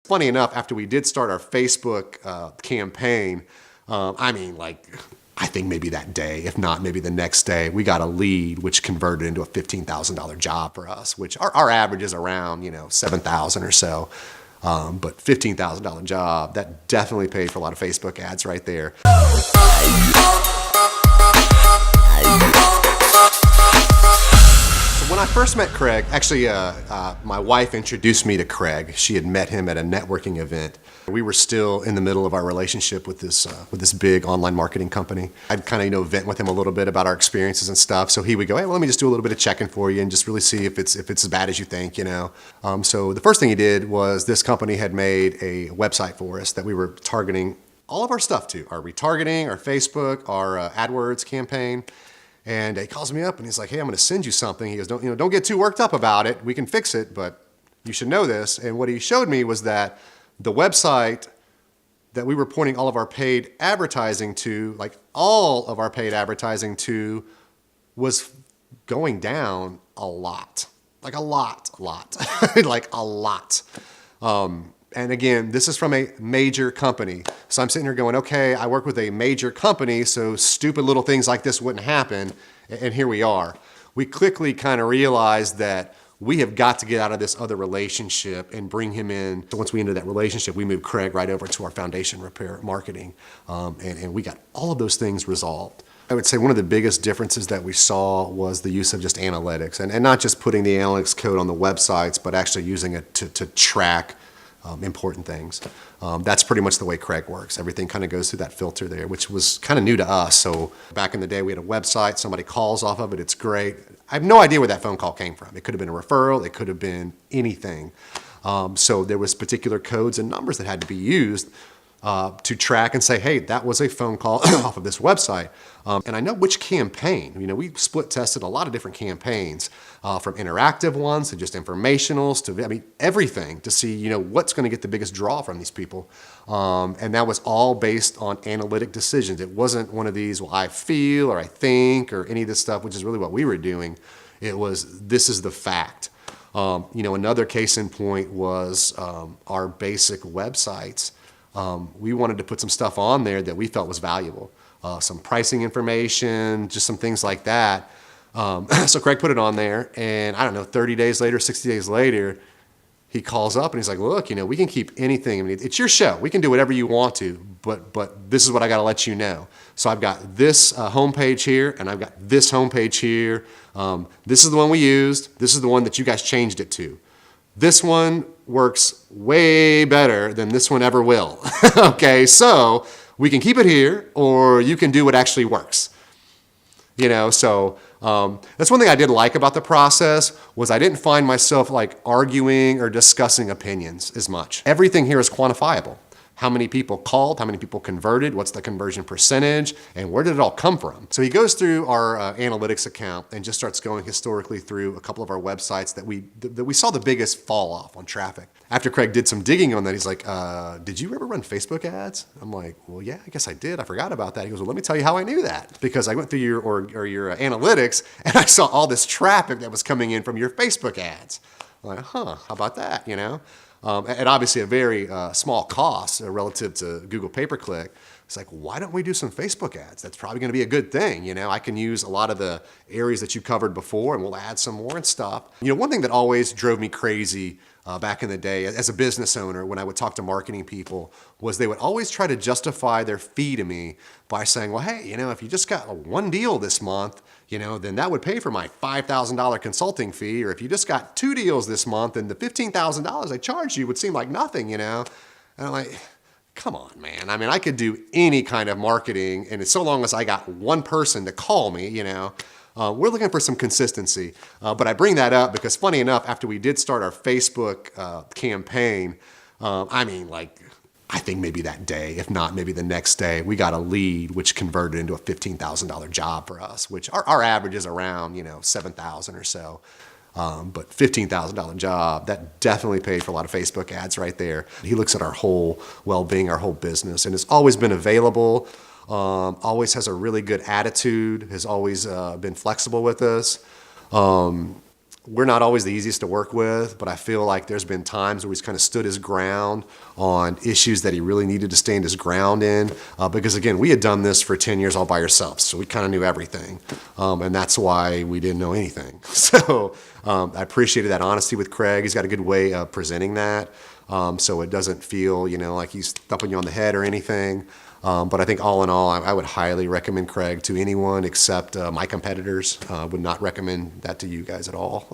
funny enough, after we did start our Facebook campaign, I think maybe that day, if not maybe the next day, we got a lead which converted into a $15,000 job for us, which our average is around, $7,000 or so. But $15,000 job, that definitely paid for a lot of Facebook ads right there. When I first met Craig, actually, my wife introduced me to Craig. She had met him at a networking event. We were still in the middle of our relationship with this big online marketing company. I'd kind of, vent with him a little bit about our experiences and stuff. So he would go, hey, well, let me just do a little bit of checking for you and just really see if it's as bad as you think, So the first thing he did was this company had made a website for us that we were targeting all of our stuff to, our retargeting, our Facebook, our AdWords campaign. And he calls me up and he's like, hey, I'm going to send you something. He goes, don't get too worked up about it. We can fix it, but you should know this. And what he showed me was that the website that we were pointing all of our paid advertising to, like all of our paid advertising to, was going down a lot. Like a lot. Like a lot. And again, this is from a major company. So I'm sitting here going, okay, I work with a major company, so stupid little things like this wouldn't happen. And here we are. We quickly kind of realized that we have got to get out of this other relationship and bring him in. So once we ended that relationship, we moved Craig right over to our foundation repair marketing. And we got all of those things resolved. I would say one of the biggest differences that we saw was the use of just analytics, and not just putting the analytics code on the websites, but actually using it to track important things. That's pretty much the way Craig works. Everything kind of goes through that filter there, which was kind of new to us. So back in the day, we had a website, somebody calls off of it, it's great. I have no idea where that phone call came from. It could have been a referral, it could have been anything. So there was particular codes and numbers that had to be used to track and say, hey, that was a phone call off of this website. And I know which campaign. We split tested a lot of different campaigns, from interactive ones to just informationals to everything to see what's going to get the biggest draw from these people. And that was all based on analytic decisions. It wasn't one of these, well, I feel or I think or any of this stuff, which is really what we were doing. It was, this is the fact. Another case in point was our basic websites. We wanted to put some stuff on there that we felt was valuable. Some pricing information, just some things like that. So Craig put it on there, and I don't know, 30 days later, 60 days later, he calls up and he's like, look, we can keep anything. It's your show. We can do whatever you want to, but this is what I got to let you know. So I've got this homepage here, and I've got this homepage here. This is the one we used. This is the one that you guys changed it to. This one works way better than this one ever will. Okay, so we can keep it here, or you can do what actually works. So that's one thing I did like about the process was I didn't find myself like arguing or discussing opinions as much. Everything here is quantifiable. How many people called, how many people converted, what's the conversion percentage, and where did it all come from? So he goes through our analytics account and just starts going historically through a couple of our websites that we saw the biggest fall off on traffic. After Craig did some digging on that, he's like, did you ever run Facebook ads? I'm like, well, yeah, I guess I did. I forgot about that. He goes, well, let me tell you how I knew that. Because I went through your analytics and I saw all this traffic that was coming in from your Facebook ads. I'm like, how about that, At obviously a very small cost relative to Google pay-per-click. It's like, why don't we do some Facebook ads? That's probably going to be a good thing. I can use a lot of the areas that you covered before, and we'll add some more and stuff. One thing that always drove me crazy back in the day as a business owner when I would talk to marketing people was they would always try to justify their fee to me by saying, well, hey, if you just got one deal this month, then that would pay for my $5,000 consulting fee. Or if you just got 2 deals this month, then the $15,000 I charged you would seem like nothing, And I'm like, come on, man. I could do any kind of marketing, and it's so long as I got one person to call me, we're looking for some consistency. But I bring that up because funny enough, after we did start our Facebook campaign, I think maybe that day, if not maybe the next day, we got a lead which converted into a $15,000 job for us, which our average is around, $7,000 or so. But $15,000 job, that definitely paid for a lot of Facebook ads right there. He looks at our whole well-being, our whole business, and has always been available, always has a really good attitude, has always been flexible with us. we're not always the easiest to work with, but I feel like there's been times where he's kind of stood his ground on issues that he really needed to stand his ground in. Because again, we had done this for 10 years all by ourselves, so we kind of knew everything. And that's why we didn't know anything. So I appreciated that honesty with Craig. He's got a good way of presenting that. So it doesn't feel, like he's thumping you on the head or anything. But I think all in all, I would highly recommend Craig to anyone except my competitors. Would not recommend that to you guys at all.